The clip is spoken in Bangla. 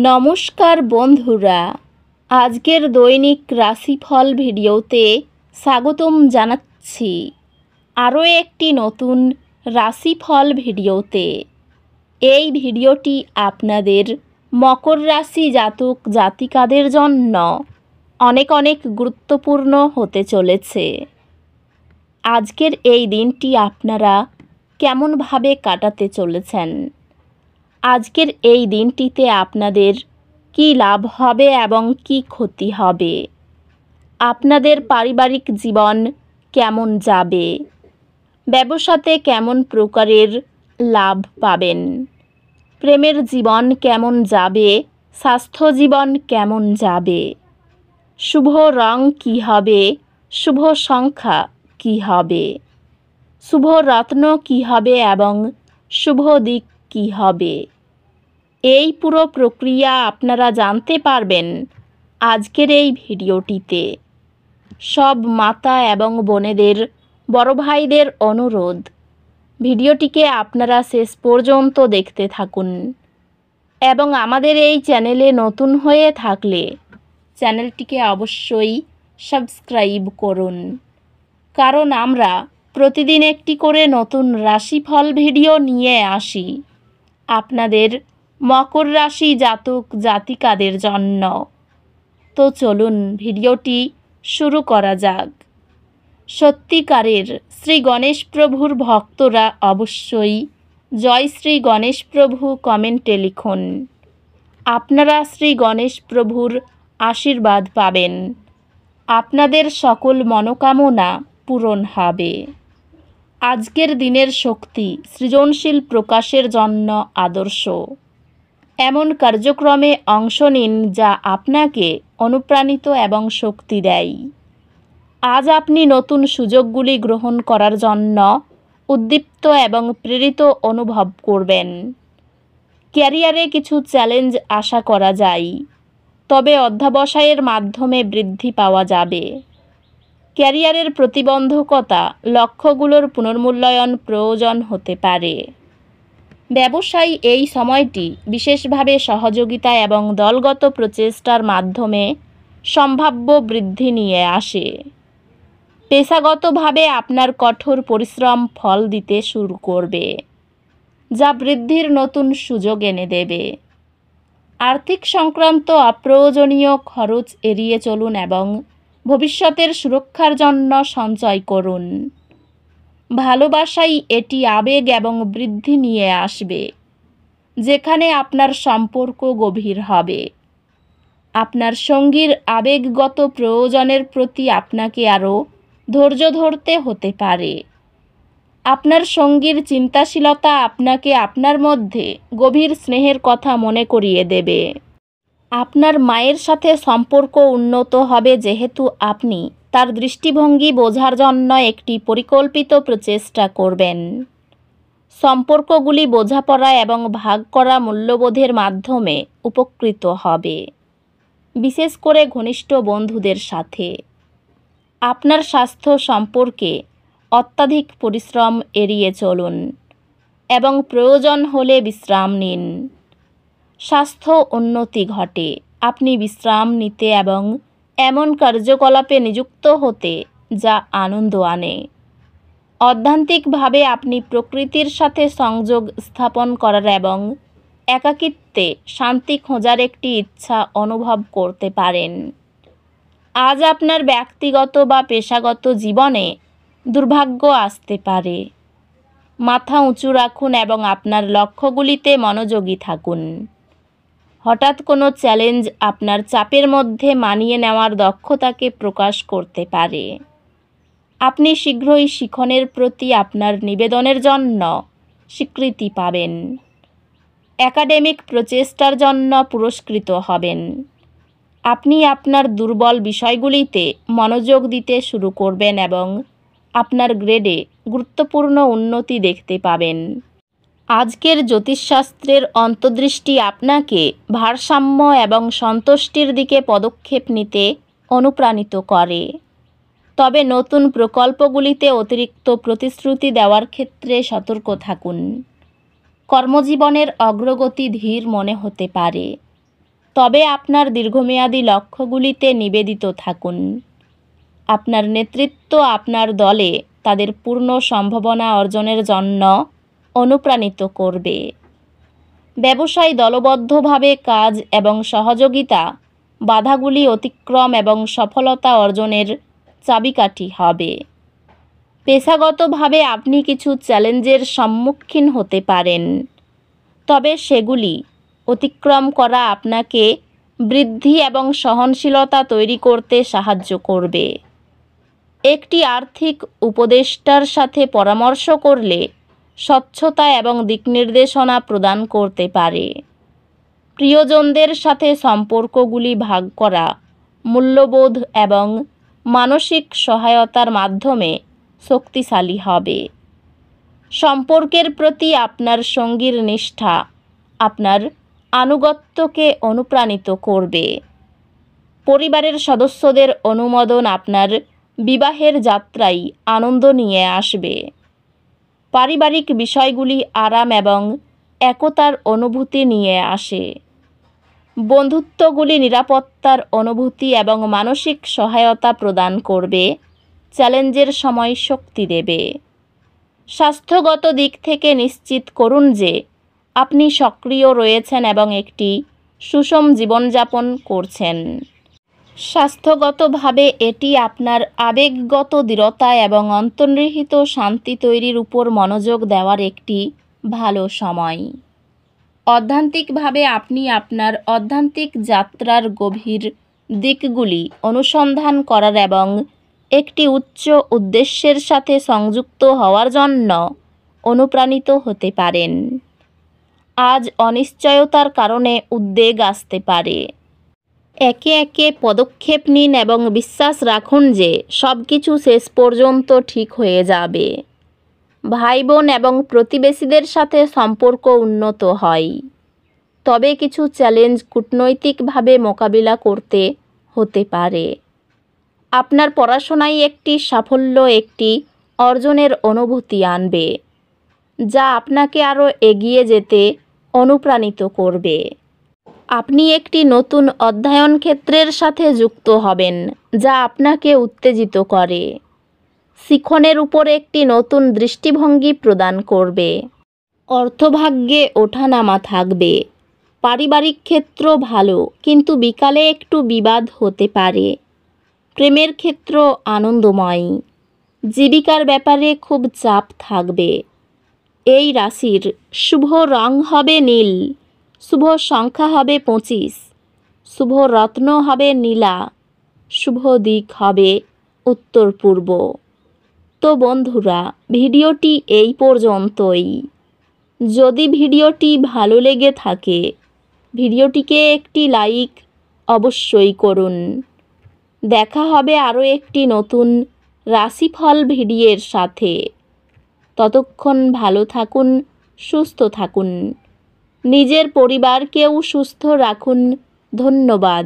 নমস্কার বন্ধুরা, আজকের দৈনিক রাশিফল ভিডিওতে স্বাগতম জানাচ্ছি আরও একটি নতুন রাশিফল ভিডিওতে। এই ভিডিওটি আপনাদের মকর রাশি জাতক জাতিকাদের জন্য অনেক অনেক গুরুত্বপূর্ণ হতে চলেছে। আজকের এই দিনটি আপনারা কেমনভাবে কাটাতে চলেছেন, আজকের এই দিনটিতে আপনাদের কী লাভ হবে এবং কী ক্ষতি হবে, আপনাদের পারিবারিক জীবন কেমন যাবে, ব্যবসাতে কেমন প্রকারের লাভ পাবেন, প্রেমের জীবন কেমন যাবে, স্বাস্থ্য জীবন কেমন যাবে, শুভ রং কী হবে, শুভ সংখ্যা কী হবে, শুভ রত্ন কী হবে এবং শুভ দিক কী হবে, এই পুরো প্রক্রিয়া আপনারা জানতে পারবেন আজকের এই ভিডিওটিতে। সব মাতা এবং বোনেদের, বড় ভাইদের অনুরোধ, ভিডিওটিকে আপনারা শেষ পর্যন্ত দেখতে থাকুন এবং আমাদের এই চ্যানেলে নতুন হয়ে থাকলে চ্যানেলটিকে অবশ্যই সাবস্ক্রাইব করুন, কারণ আমরা প্রতিদিন একটি করে নতুন রাশিফল ভিডিও নিয়ে আসি আপনাদের মকর রাশি জাতক জাতিকাদের জন্য। তো চলুন ভিডিওটি শুরু করা যাক। সত্যিকারের শ্রী গণেশ প্রভুর ভক্তরা অবশ্যই জয় শ্রী গণেশ প্রভু কমেন্টে লিখুন। আপনারা শ্রী গণেশ প্রভুর আশীর্বাদ পাবেন, আপনাদের সকল মনোকামনা পূরণ হবে। আজকের দিনের শক্তি সৃজনশীল প্রকাশের জন্য আদর্শ। এমন কার্যক্রমে অংশ নিন যা আপনাকে অনুপ্রাণিত এবং শক্তি দেয়। আজ আপনি নতুন সুযোগগুলি গ্রহণ করার জন্য উদ্দীপ্ত এবং প্রেরিত অনুভব করবেন। ক্যারিয়ারে কিছু চ্যালেঞ্জ আশা করা যায়, তবে অধ্যবসায়ের মাধ্যমে বৃদ্ধি পাওয়া যাবে। ক্যারিয়ারের প্রতিবন্ধকতা লক্ষ্যগুলোর পুনর্মূল্যায়ন প্রয়োজন হতে পারে। ব্যবসায়ী এই সময়টি বিশেষভাবে সহযোগিতা এবং দলগত প্রচেষ্টার মাধ্যমে সম্ভাব্য বৃদ্ধি নিয়ে আসে। পেশাগতভাবে আপনার কঠোর পরিশ্রম ফল দিতে শুরু করবে, যা বৃদ্ধির নতুন সুযোগ এনে দেবে। আর্থিক সংক্রান্ত অপ্রয়োজনীয় খরচ এড়িয়ে চলুন এবং ভবিষ্যতের সুরক্ষার জন্য সঞ্চয় করুন। ভালোবাসায় এটি আবেগ এবং বৃদ্ধি নিয়ে আসবে, যেখানে আপনার সম্পর্ক গভীর হবে। আপনার সঙ্গীর আবেগগত প্রয়োজনের প্রতি আপনাকে আরও ধৈর্য ধরতে হতে পারে। আপনার সঙ্গীর চিন্তাশীলতা আপনাকে আপনার মধ্যে গভীর স্নেহের কথা মনে করিয়ে দেবে। আপনার মায়ের সাথে সম্পর্ক উন্নত হবে, যেহেতু আপনি তার দৃষ্টিভঙ্গি বোঝার জন্য একটি পরিকল্পিত প্রচেষ্টা করবেন। সম্পর্কগুলি বোঝাপড়া এবং ভাগ করা মূল্যবোধের মাধ্যমে উপকৃত হবে, বিশেষ করে ঘনিষ্ঠ বন্ধুদের সাথে। আপনার স্বাস্থ্য সম্পর্কে অত্যাধিক পরিশ্রম এড়িয়ে চলুন এবং প্রয়োজন হলে বিশ্রাম নিন। স্বাস্থ্য উন্নতি ঘটে, আপনি বিশ্রাম নিতে এবং এমন কার্যকলাপে নিযুক্ত হতে যা আনন্দ আনে। অধ্যাত্মিকভাবে আপনি প্রকৃতির সাথে সংযোগ স্থাপন করার এবং একাকিত্বে শান্তি খোঁজার একটি ইচ্ছা অনুভব করতে পারেন। আজ আপনার ব্যক্তিগত বা পেশাগত জীবনে দুর্ভাগ্য আসতে পারে। মাথা উঁচু রাখুন এবং আপনার লক্ষ্যগুলিতে মনোযোগী থাকুন। হঠাৎ কোনো চ্যালেঞ্জ আপনার চাপের মধ্যে মানিয়ে নেওয়ার দক্ষতাকে প্রকাশ করতে পারে। আপনি শীঘ্রই শিখনের প্রতি আপনার নিবেদনের জন্য স্বীকৃতি পাবেন। একাডেমিক প্রচেষ্টার জন্য পুরস্কৃত হবেন। আপনি আপনার দুর্বল বিষয়গুলিতে মনোযোগ দিতে শুরু করবেন এবং আপনার গ্রেডে গুরুত্বপূর্ণ উন্নতি দেখতে পাবেন। আজকের জ্যোতিষশাস্ত্রের অন্তর্দৃষ্টি আপনাকে ভারসাম্য এবং সন্তুষ্টির দিকে পদক্ষেপ নিতে অনুপ্রাণিত করে, তবে নতুন প্রকল্পগুলিতে অতিরিক্ত প্রতিশ্রুতি দেওয়ার ক্ষেত্রে সতর্ক থাকুন। কর্মজীবনের অগ্রগতি ধীর মনে হতে পারে। তবে আপনার দীর্ঘমেয়াদী লক্ষ্যগুলিতে নিবেদিত থাকুন। আপনার নেতৃত্ব আপনার দলে তাদের পূর্ণ সম্ভাবনা অর্জনের জন্য অনুপ্রাণিত করবে। ব্যবসায় দলবদ্ধভাবে কাজ এবং সহযোগিতা বাধাগুলি অতিক্রম এবং সফলতা অর্জনের চাবিকাঠি হবে। পেশাগতভাবে আপনি কিছু চ্যালেঞ্জের সম্মুখীন হতে পারেন, তবে সেগুলি অতিক্রম করা আপনাকে বৃদ্ধি এবং সহনশীলতা তৈরি করতে সাহায্য করবে। একটি আর্থিক উপদেষ্টার সাথে পরামর্শ করলে স্বচ্ছতা এবং দিকনির্দেশনা প্রদান করতে পারে। প্রিয়জনদের সাথে সম্পর্কগুলি ভাগ করা মূল্যবোধ এবং মানসিক সহায়তার মাধ্যমে শক্তিশালী হবে। সম্পর্কের প্রতি আপনার সঙ্গীর নিষ্ঠা আপনার আনুগত্যকে অনুপ্রাণিত করবে। পরিবারের সদস্যদের অনুমোদন আপনার বিবাহের যাত্রায় আনন্দ নিয়ে আসবে। পারিবারিক বিষয়গুলি আরাম এবং একতার অনুভূতি নিয়ে আসে। বন্ধুত্বগুলি নিরাপত্তার অনুভূতি এবং মানসিক সহায়তা প্রদান করবে, চ্যালেঞ্জের সময় শক্তি দেবে। স্বাস্থ্যগত দিক থেকে নিশ্চিত করুন যে আপনি সক্রিয় রয়েছেন এবং একটি সুষম জীবনযাপন করছেন। স্বাস্থ্যগতভাবে এটি আপনার আবেগগত দৃঢ়তা এবং অন্তর্নিহিত শান্তি তৈরির উপর মনোযোগ দেওয়ার একটি ভালো সময়। অধ্যাত্মিকভাবে আপনি আপনার আধ্যাত্মিক যাত্রার গভীর দিকগুলি অনুসন্ধান করার এবং একটি উচ্চ উদ্দেশ্যের সাথে সংযুক্ত হওয়ার জন্য অনুপ্রাণিত হতে পারেন। আজ অনিশ্চয়তার কারণে উদ্বেগ আসতে পারে। একে একে পদক্ষেপ নিন এবং বিশ্বাস রাখুন যে সব কিছু শেষ পর্যন্ত ঠিক হয়ে যাবে। ভাই বোন এবং প্রতিবেশীদের সাথে সম্পর্ক উন্নত হয়, তবে কিছু চ্যালেঞ্জ কূটনৈতিকভাবে মোকাবিলা করতে হতে পারে। আপনার পড়াশোনায় একটি সাফল্য একটি অর্জনের অনুভূতি আনবে, যা আপনাকে আরও এগিয়ে যেতে অনুপ্রাণিত করবে। আপনি একটি নতুন অধ্যয়ন ক্ষেত্রের সাথে যুক্ত হবেন, যা আপনাকে উত্তেজিত করে। শিখনের উপর একটি নতুন দৃষ্টিভঙ্গি প্রদান করবে। অর্থভাগ্যে ওঠানামা থাকবে। পারিবারিক ক্ষেত্র ভালো, কিন্তু বিকালে একটু বিবাদ হতে পারে। প্রেমের ক্ষেত্র আনন্দময়। জীবিকার ব্যাপারে খুব চাপ থাকবে। এই রাশির শুভ রং হবে নীল, শুভ সংখ্যা হবে 25, শুভ রত্ন হবে নীলা, শুভ দিক হবে উত্তর পূর্ব। তো বন্ধুরা, ভিডিওটি এই পর্যন্তই। যদি ভিডিওটি ভালো লেগে থাকে, ভিডিওটিকে একটি লাইক অবশ্যই করুন। দেখা হবে আরও একটি নতুন রাশিফল ভিডিওর সাথে। ততক্ষণ ভালো থাকুন, সুস্থ থাকুন, নিজের পরিবারকেও সুস্থ রাখুন। ধন্যবাদ।